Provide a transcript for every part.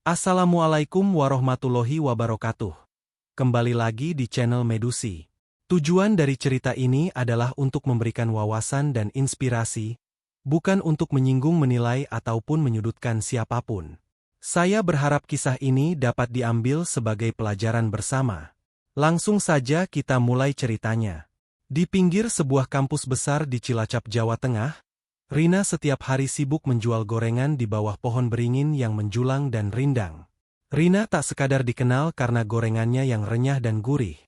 Assalamualaikum warahmatullahi wabarakatuh. Kembali lagi di channel Medusi. Tujuan dari cerita ini adalah untuk memberikan wawasan dan inspirasi, bukan untuk menyinggung, menilai, ataupun menyudutkan siapapun. Saya berharap kisah ini dapat diambil sebagai pelajaran bersama. Langsung saja kita mulai ceritanya. Di pinggir sebuah kampus besar di Cilacap, Jawa Tengah, Rina setiap hari sibuk menjual gorengan di bawah pohon beringin yang menjulang dan rindang. Rina tak sekadar dikenal karena gorengannya yang renyah dan gurih.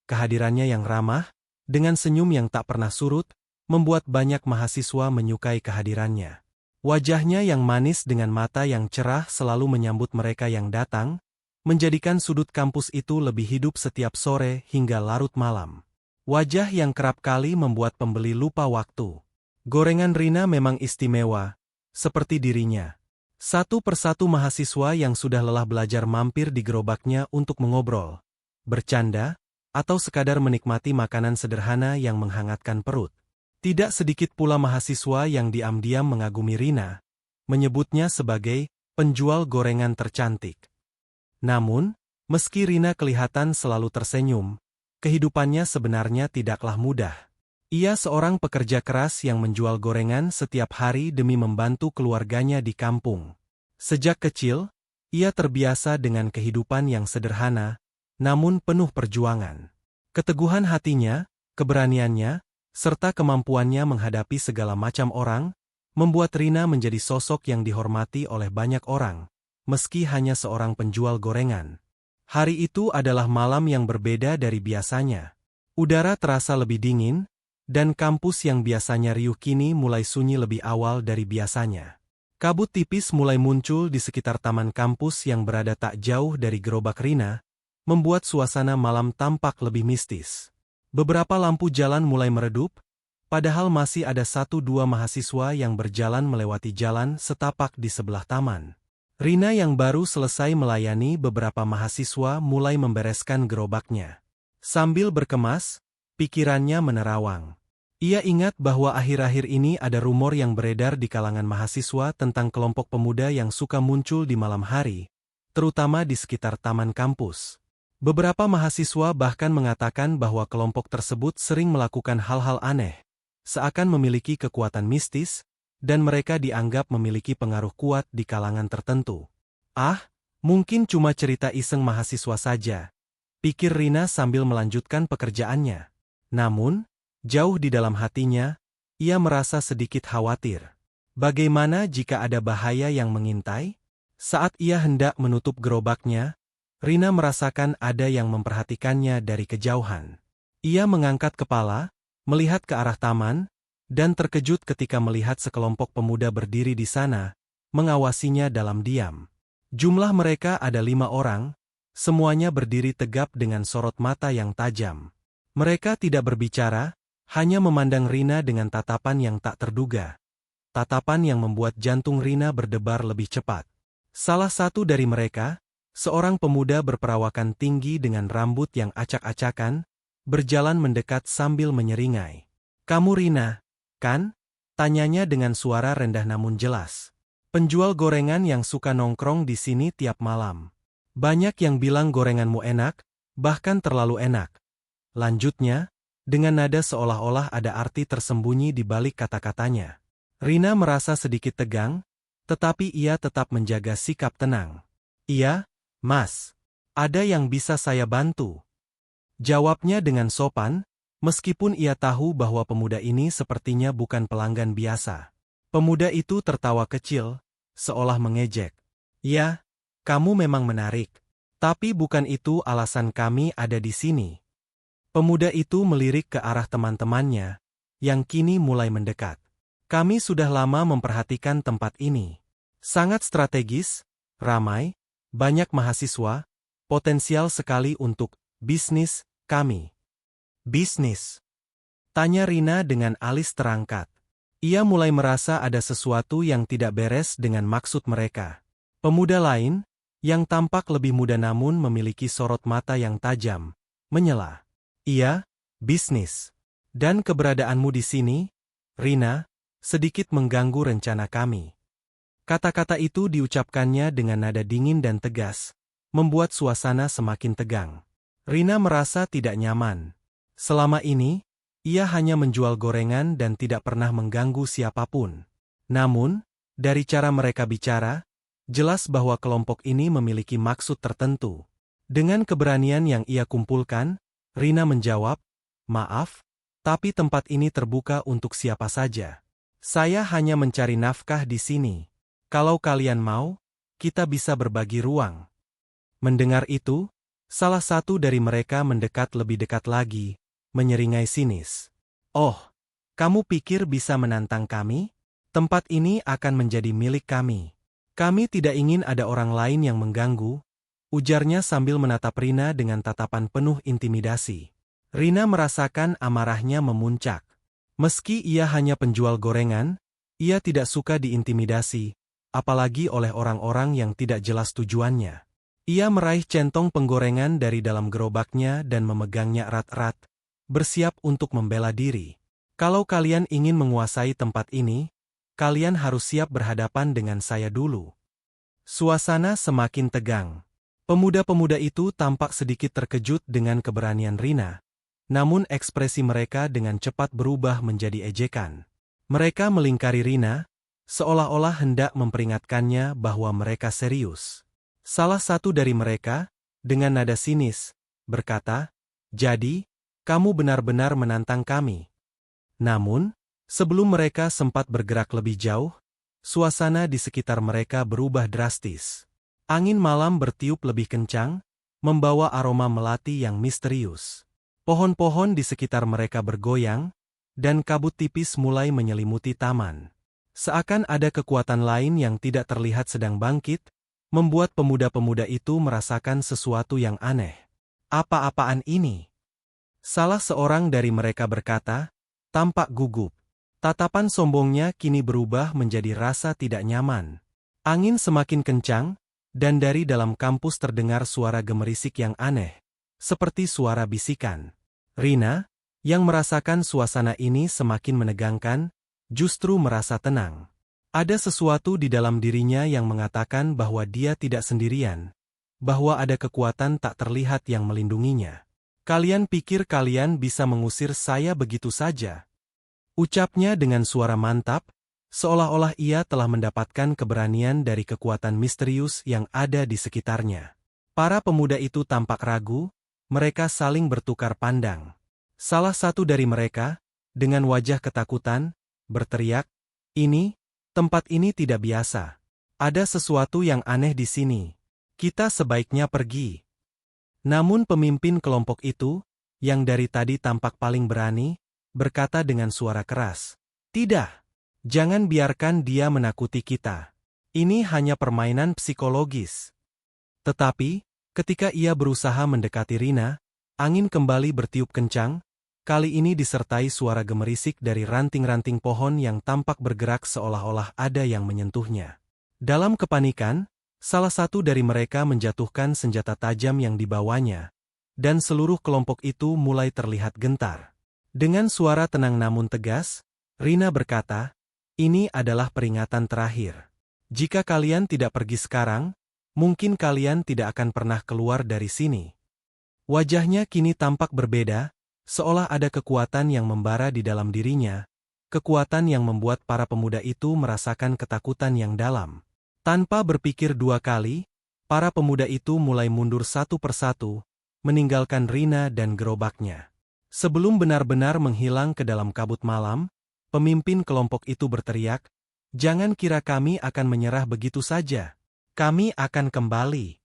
Kehadirannya yang ramah, dengan senyum yang tak pernah surut, membuat banyak mahasiswa menyukai kehadirannya. Wajahnya yang manis dengan mata yang cerah selalu menyambut mereka yang datang, menjadikan sudut kampus itu lebih hidup setiap sore hingga larut malam. Wajah yang kerap kali membuat pembeli lupa waktu. Gorengan Rina memang istimewa, seperti dirinya. Satu persatu mahasiswa yang sudah lelah belajar mampir di gerobaknya untuk mengobrol, bercanda, atau sekadar menikmati makanan sederhana yang menghangatkan perut. Tidak sedikit pula mahasiswa yang diam-diam mengagumi Rina, menyebutnya sebagai penjual gorengan tercantik. Namun, meski Rina kelihatan selalu tersenyum, kehidupannya sebenarnya tidaklah mudah. Ia seorang pekerja keras yang menjual gorengan setiap hari demi membantu keluarganya di kampung. Sejak kecil, ia terbiasa dengan kehidupan yang sederhana, namun penuh perjuangan. Keteguhan hatinya, keberaniannya, serta kemampuannya menghadapi segala macam orang, membuat Rina menjadi sosok yang dihormati oleh banyak orang, meski hanya seorang penjual gorengan. Hari itu adalah malam yang berbeda dari biasanya. Udara terasa lebih dingin, dan kampus yang biasanya riuh kini mulai sunyi lebih awal dari biasanya. Kabut tipis mulai muncul di sekitar taman kampus yang berada tak jauh dari gerobak Rina, membuat suasana malam tampak lebih mistis. Beberapa lampu jalan mulai meredup, padahal masih ada 1-2 mahasiswa yang berjalan melewati jalan setapak di sebelah taman. Rina yang baru selesai melayani beberapa mahasiswa mulai membereskan gerobaknya. Sambil berkemas, pikirannya menerawang. Ia ingat bahwa akhir-akhir ini ada rumor yang beredar di kalangan mahasiswa tentang kelompok pemuda yang suka muncul di malam hari, terutama di sekitar taman kampus. Beberapa mahasiswa bahkan mengatakan bahwa kelompok tersebut sering melakukan hal-hal aneh, seakan memiliki kekuatan mistis, dan mereka dianggap memiliki pengaruh kuat di kalangan tertentu. Ah, mungkin cuma cerita iseng mahasiswa saja, pikir Rina sambil melanjutkan pekerjaannya. Namun, jauh di dalam hatinya, ia merasa sedikit khawatir. Bagaimana jika ada bahaya yang mengintai? Saat ia hendak menutup gerobaknya, Rina merasakan ada yang memperhatikannya dari kejauhan. Ia mengangkat kepala, melihat ke arah taman, dan terkejut ketika melihat sekelompok pemuda berdiri di sana, mengawasinya dalam diam. Jumlah mereka ada 5 orang, semuanya berdiri tegap dengan sorot mata yang tajam. Mereka tidak berbicara, hanya memandang Rina dengan tatapan yang tak terduga. Tatapan yang membuat jantung Rina berdebar lebih cepat. Salah satu dari mereka, seorang pemuda berperawakan tinggi dengan rambut yang acak-acakan, berjalan mendekat sambil menyeringai. "Kamu Rina, kan?" tanyanya dengan suara rendah namun jelas. "Penjual gorengan yang suka nongkrong di sini tiap malam. Banyak yang bilang gorenganmu enak, bahkan terlalu enak." Lanjutnya, dengan nada seolah-olah ada arti tersembunyi di balik kata-katanya. Rina merasa sedikit tegang, tetapi ia tetap menjaga sikap tenang. "Iya, Mas. Ada yang bisa saya bantu?" jawabnya dengan sopan, meskipun ia tahu bahwa pemuda ini sepertinya bukan pelanggan biasa. Pemuda itu tertawa kecil, seolah mengejek. "Ya, kamu memang menarik. Tapi bukan itu alasan kami ada di sini." Pemuda itu melirik ke arah teman-temannya, yang kini mulai mendekat. "Kami sudah lama memperhatikan tempat ini. Sangat strategis, ramai, banyak mahasiswa, potensial sekali untuk bisnis kami." "Bisnis?" tanya Rina dengan alis terangkat. Ia mulai merasa ada sesuatu yang tidak beres dengan maksud mereka. Pemuda lain, yang tampak lebih muda namun memiliki sorot mata yang tajam, menyela. "Iya, bisnis. Dan keberadaanmu di sini, Rina, sedikit mengganggu rencana kami." Kata-kata itu diucapkannya dengan nada dingin dan tegas, membuat suasana semakin tegang. Rina merasa tidak nyaman. Selama ini, ia hanya menjual gorengan dan tidak pernah mengganggu siapapun. Namun, dari cara mereka bicara, jelas bahwa kelompok ini memiliki maksud tertentu. Dengan keberanian yang ia kumpulkan, Rina menjawab, "Maaf, tapi tempat ini terbuka untuk siapa saja. Saya hanya mencari nafkah di sini. Kalau kalian mau, kita bisa berbagi ruang." Mendengar itu, salah satu dari mereka mendekat lebih dekat lagi, menyeringai sinis. "Oh, kamu pikir bisa menantang kami? Tempat ini akan menjadi milik kami. Kami tidak ingin ada orang lain yang mengganggu," ujarnya sambil menatap Rina dengan tatapan penuh intimidasi. Rina merasakan amarahnya memuncak. Meski ia hanya penjual gorengan, ia tidak suka diintimidasi, apalagi oleh orang-orang yang tidak jelas tujuannya. Ia meraih centong penggorengan dari dalam gerobaknya dan memegangnya erat-erat, bersiap untuk membela diri. "Kalau kalian ingin menguasai tempat ini, kalian harus siap berhadapan dengan saya dulu." Suasana semakin tegang. Pemuda-pemuda itu tampak sedikit terkejut dengan keberanian Rina, namun ekspresi mereka dengan cepat berubah menjadi ejekan. Mereka melingkari Rina, seolah-olah hendak memperingatkannya bahwa mereka serius. Salah satu dari mereka, dengan nada sinis, berkata, "Jadi, kamu benar-benar menantang kami." Namun, sebelum mereka sempat bergerak lebih jauh, suasana di sekitar mereka berubah drastis. Angin malam bertiup lebih kencang, membawa aroma melati yang misterius. Pohon-pohon di sekitar mereka bergoyang, dan kabut tipis mulai menyelimuti taman. Seakan ada kekuatan lain yang tidak terlihat sedang bangkit, membuat pemuda-pemuda itu merasakan sesuatu yang aneh. "Apa-apaan ini?" salah seorang dari mereka berkata, tampak gugup. Tatapan sombongnya kini berubah menjadi rasa tidak nyaman. Angin semakin kencang, dan dari dalam kampus terdengar suara gemerisik yang aneh, seperti suara bisikan. Rina, yang merasakan suasana ini semakin menegangkan, justru merasa tenang. Ada sesuatu di dalam dirinya yang mengatakan bahwa dia tidak sendirian, bahwa ada kekuatan tak terlihat yang melindunginya. "Kalian pikir kalian bisa mengusir saya begitu saja?" ucapnya dengan suara mantap, seolah-olah ia telah mendapatkan keberanian dari kekuatan misterius yang ada di sekitarnya. Para pemuda itu tampak ragu, mereka saling bertukar pandang. Salah satu dari mereka, dengan wajah ketakutan, berteriak, tempat ini tidak biasa. Ada sesuatu yang aneh di sini. Kita sebaiknya pergi." Namun pemimpin kelompok itu, yang dari tadi tampak paling berani, berkata dengan suara keras, "Tidak. Jangan biarkan dia menakuti kita. Ini hanya permainan psikologis." Tetapi, ketika ia berusaha mendekati Rina, angin kembali bertiup kencang, kali ini disertai suara gemerisik dari ranting-ranting pohon yang tampak bergerak seolah-olah ada yang menyentuhnya. Dalam kepanikan, salah satu dari mereka menjatuhkan senjata tajam yang dibawanya, dan seluruh kelompok itu mulai terlihat gentar. Dengan suara tenang namun tegas, Rina berkata, "Ini adalah peringatan terakhir. Jika kalian tidak pergi sekarang, mungkin kalian tidak akan pernah keluar dari sini." Wajahnya kini tampak berbeda, seolah ada kekuatan yang membara di dalam dirinya, kekuatan yang membuat para pemuda itu merasakan ketakutan yang dalam. Tanpa berpikir dua kali, para pemuda itu mulai mundur satu persatu, meninggalkan Rina dan gerobaknya. Sebelum benar-benar menghilang ke dalam kabut malam, pemimpin kelompok itu berteriak, "Jangan kira kami akan menyerah begitu saja. Kami akan kembali."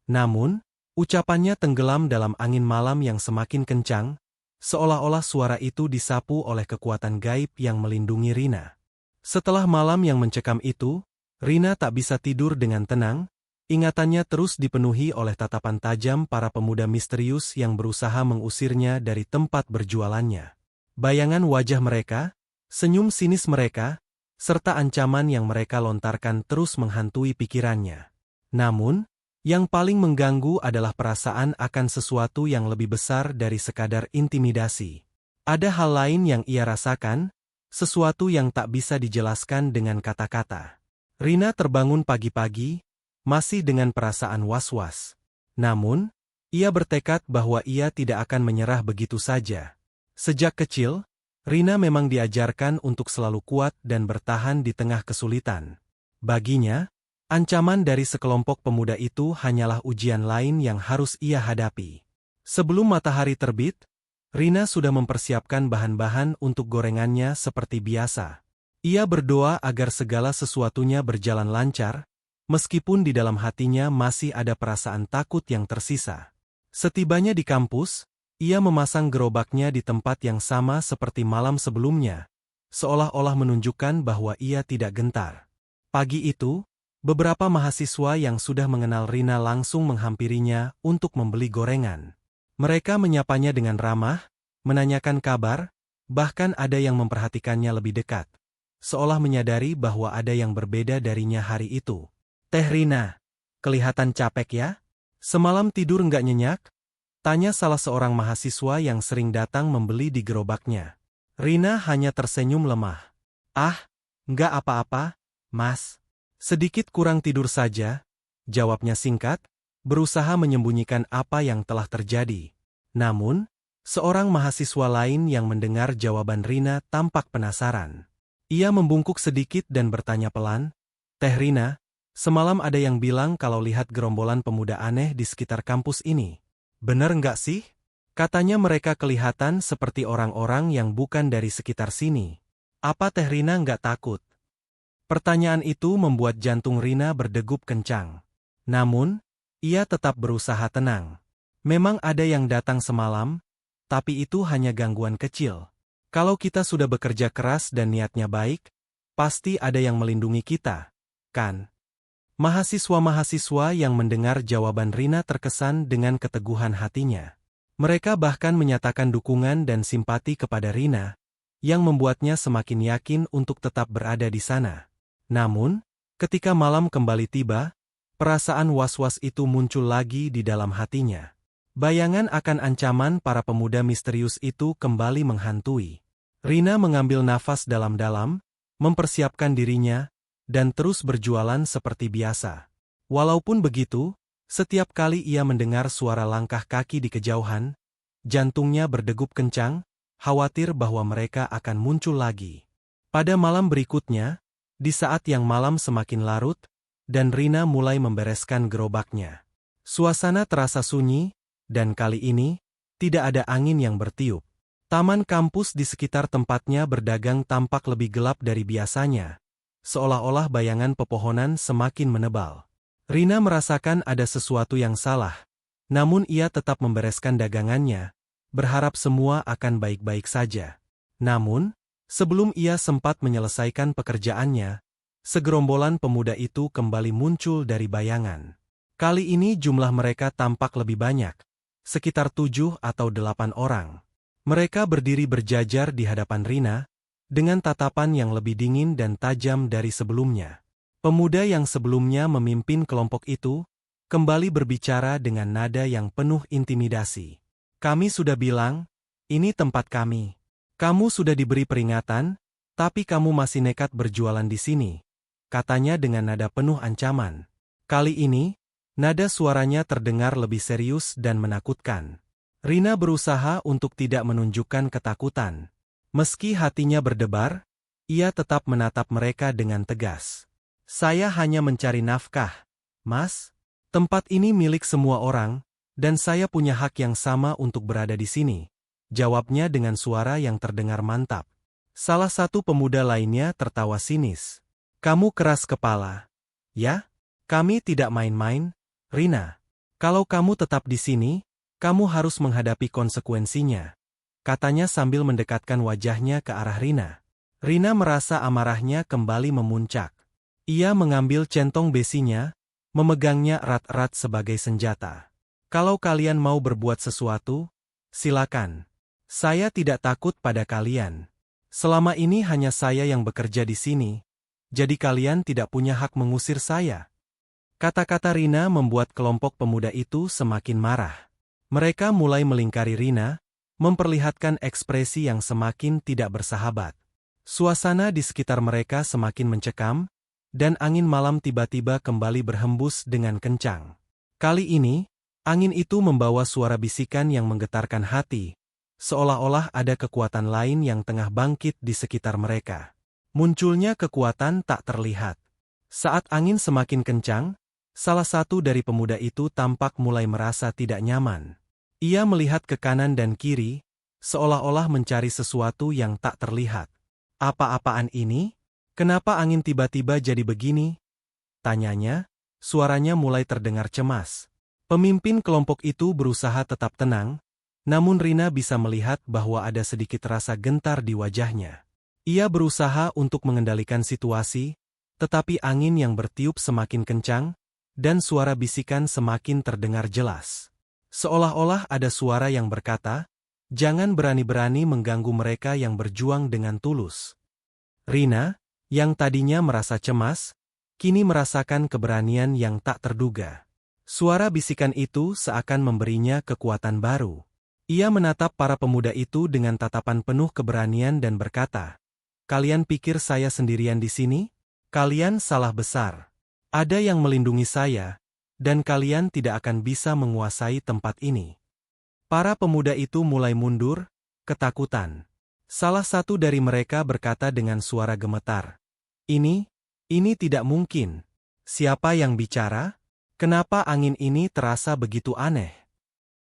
Namun, ucapannya tenggelam dalam angin malam yang semakin kencang, seolah-olah suara itu disapu oleh kekuatan gaib yang melindungi Rina. Setelah malam yang mencekam itu, Rina tak bisa tidur dengan tenang, ingatannya terus dipenuhi oleh tatapan tajam para pemuda misterius yang berusaha mengusirnya dari tempat berjualannya. Bayangan wajah mereka, senyum sinis mereka, serta ancaman yang mereka lontarkan terus menghantui pikirannya. Namun, yang paling mengganggu adalah perasaan akan sesuatu yang lebih besar dari sekadar intimidasi. Ada hal lain yang ia rasakan, sesuatu yang tak bisa dijelaskan dengan kata-kata. Rina terbangun pagi-pagi, masih dengan perasaan was-was. Namun, ia bertekad bahwa ia tidak akan menyerah begitu saja. Sejak kecil, Rina memang diajarkan untuk selalu kuat dan bertahan di tengah kesulitan. Baginya, ancaman dari sekelompok pemuda itu hanyalah ujian lain yang harus ia hadapi. Sebelum matahari terbit, Rina sudah mempersiapkan bahan-bahan untuk gorengannya seperti biasa. Ia berdoa agar segala sesuatunya berjalan lancar, meskipun di dalam hatinya masih ada perasaan takut yang tersisa. Setibanya di kampus, ia memasang gerobaknya di tempat yang sama seperti malam sebelumnya, seolah-olah menunjukkan bahwa ia tidak gentar. Pagi itu, beberapa mahasiswa yang sudah mengenal Rina langsung menghampirinya untuk membeli gorengan. Mereka menyapanya dengan ramah, menanyakan kabar, bahkan ada yang memperhatikannya lebih dekat, seolah menyadari bahwa ada yang berbeda darinya hari itu. "Teh Rina, kelihatan capek ya? Semalam tidur nggak nyenyak?" tanya salah seorang mahasiswa yang sering datang membeli di gerobaknya. Rina hanya tersenyum lemah. "Ah, nggak apa-apa, Mas. Sedikit kurang tidur saja," jawabnya singkat, berusaha menyembunyikan apa yang telah terjadi. Namun, seorang mahasiswa lain yang mendengar jawaban Rina tampak penasaran. Ia membungkuk sedikit dan bertanya pelan, "Teh Rina, semalam ada yang bilang kalau lihat gerombolan pemuda aneh di sekitar kampus ini. Bener nggak sih? Katanya mereka kelihatan seperti orang-orang yang bukan dari sekitar sini. Apa Teh Rina nggak takut?" Pertanyaan itu membuat jantung Rina berdegup kencang. Namun, ia tetap berusaha tenang. Memang ada yang datang semalam, tapi itu hanya gangguan kecil. Kalau kita sudah bekerja keras dan niatnya baik, pasti ada yang melindungi kita, kan? Mahasiswa-mahasiswa yang mendengar jawaban Rina terkesan dengan keteguhan hatinya. Mereka bahkan menyatakan dukungan dan simpati kepada Rina, yang membuatnya semakin yakin untuk tetap berada di sana. Namun, ketika malam kembali tiba, perasaan was-was itu muncul lagi di dalam hatinya. Bayangan akan ancaman para pemuda misterius itu kembali menghantui. Rina mengambil nafas dalam-dalam, mempersiapkan dirinya, dan terus berjualan seperti biasa. Walaupun begitu, setiap kali ia mendengar suara langkah kaki di kejauhan, jantungnya berdegup kencang, khawatir bahwa mereka akan muncul lagi. Pada malam berikutnya, di saat yang malam semakin larut, dan Rina mulai membereskan gerobaknya. Suasana terasa sunyi, dan kali ini, tidak ada angin yang bertiup. Taman kampus di sekitar tempatnya berdagang tampak lebih gelap dari biasanya, seolah-olah bayangan pepohonan semakin menebal. Rina merasakan ada sesuatu yang salah, namun ia tetap membereskan dagangannya, berharap semua akan baik-baik saja. Namun, sebelum ia sempat menyelesaikan pekerjaannya, segerombolan pemuda itu kembali muncul dari bayangan. Kali ini jumlah mereka tampak lebih banyak, sekitar 7 atau 8 orang. Mereka berdiri berjajar di hadapan Rina, dengan tatapan yang lebih dingin dan tajam dari sebelumnya. Pemuda yang sebelumnya memimpin kelompok itu, kembali berbicara dengan nada yang penuh intimidasi. "Kami sudah bilang, ini tempat kami. Kamu sudah diberi peringatan, tapi kamu masih nekat berjualan di sini," katanya dengan nada penuh ancaman. Kali ini, nada suaranya terdengar lebih serius dan menakutkan. Rina berusaha untuk tidak menunjukkan ketakutan. Meski hatinya berdebar, ia tetap menatap mereka dengan tegas. "Saya hanya mencari nafkah, Mas. Tempat ini milik semua orang, dan saya punya hak yang sama untuk berada di sini," jawabnya dengan suara yang terdengar mantap. Salah satu pemuda lainnya tertawa sinis. "Kamu keras kepala, ya? Kami tidak main-main, Rina. Kalau kamu tetap di sini, kamu harus menghadapi konsekuensinya," katanya sambil mendekatkan wajahnya ke arah Rina. Rina merasa amarahnya kembali memuncak. Ia mengambil centong besinya, memegangnya erat-erat sebagai senjata. "Kalau kalian mau berbuat sesuatu, silakan. Saya tidak takut pada kalian. Selama ini hanya saya yang bekerja di sini, jadi kalian tidak punya hak mengusir saya." Kata-kata Rina membuat kelompok pemuda itu semakin marah. Mereka mulai melingkari Rina, memperlihatkan ekspresi yang semakin tidak bersahabat. Suasana di sekitar mereka semakin mencekam, dan angin malam tiba-tiba kembali berhembus dengan kencang. Kali ini, angin itu membawa suara bisikan yang menggetarkan hati, seolah-olah ada kekuatan lain yang tengah bangkit di sekitar mereka. Munculnya kekuatan tak terlihat. Saat angin semakin kencang, salah satu dari pemuda itu tampak mulai merasa tidak nyaman. Ia melihat ke kanan dan kiri, seolah-olah mencari sesuatu yang tak terlihat. Apa-apaan ini? Kenapa angin tiba-tiba jadi begini? Tanyanya, suaranya mulai terdengar cemas. Pemimpin kelompok itu berusaha tetap tenang, namun Rina bisa melihat bahwa ada sedikit rasa gentar di wajahnya. Ia berusaha untuk mengendalikan situasi, tetapi angin yang bertiup semakin kencang, dan suara bisikan semakin terdengar jelas. Seolah-olah ada suara yang berkata, "Jangan berani-berani mengganggu mereka yang berjuang dengan tulus." Rina, yang tadinya merasa cemas, kini merasakan keberanian yang tak terduga. Suara bisikan itu seakan memberinya kekuatan baru. Ia menatap para pemuda itu dengan tatapan penuh keberanian dan berkata, "Kalian pikir saya sendirian di sini? Kalian salah besar. Ada yang melindungi saya, dan kalian tidak akan bisa menguasai tempat ini." Para pemuda itu mulai mundur, ketakutan. Salah satu dari mereka berkata dengan suara gemetar, Ini tidak mungkin. Siapa yang bicara? Kenapa angin ini terasa begitu aneh?"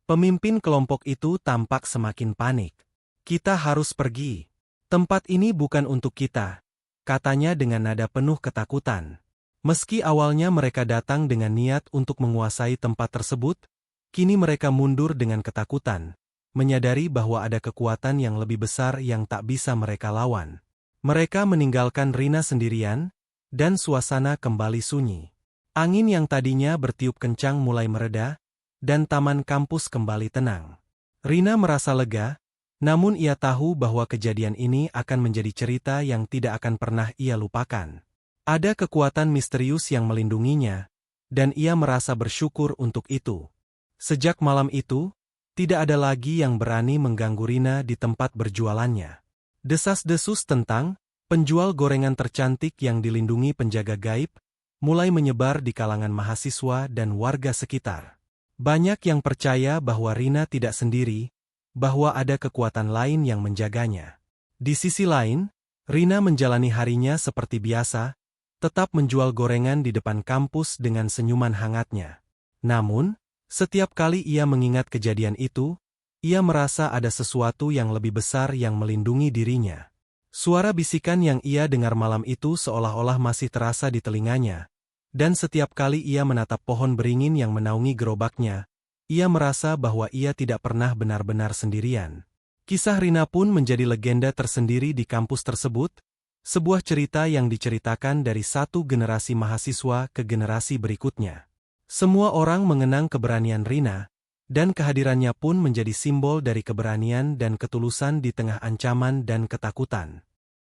Pemimpin kelompok itu tampak semakin panik. "Kita harus pergi. Tempat ini bukan untuk kita," katanya dengan nada penuh ketakutan. Meski awalnya mereka datang dengan niat untuk menguasai tempat tersebut, kini mereka mundur dengan ketakutan, menyadari bahwa ada kekuatan yang lebih besar yang tak bisa mereka lawan. Mereka meninggalkan Rina sendirian, dan suasana kembali sunyi. Angin yang tadinya bertiup kencang mulai mereda, dan taman kampus kembali tenang. Rina merasa lega, namun ia tahu bahwa kejadian ini akan menjadi cerita yang tidak akan pernah ia lupakan. Ada kekuatan misterius yang melindunginya, dan ia merasa bersyukur untuk itu. Sejak malam itu, tidak ada lagi yang berani mengganggu Rina di tempat berjualannya. Desas-desus tentang penjual gorengan tercantik yang dilindungi penjaga gaib mulai menyebar di kalangan mahasiswa dan warga sekitar. Banyak yang percaya bahwa Rina tidak sendiri, bahwa ada kekuatan lain yang menjaganya. Di sisi lain, Rina menjalani harinya seperti biasa, tetap menjual gorengan di depan kampus dengan senyuman hangatnya. Namun, setiap kali ia mengingat kejadian itu, ia merasa ada sesuatu yang lebih besar yang melindungi dirinya. Suara bisikan yang ia dengar malam itu seolah-olah masih terasa di telinganya, dan setiap kali ia menatap pohon beringin yang menaungi gerobaknya, ia merasa bahwa ia tidak pernah benar-benar sendirian. Kisah Rina pun menjadi legenda tersendiri di kampus tersebut, sebuah cerita yang diceritakan dari satu generasi mahasiswa ke generasi berikutnya. Semua orang mengenang keberanian Rina, dan kehadirannya pun menjadi simbol dari keberanian dan ketulusan di tengah ancaman dan ketakutan.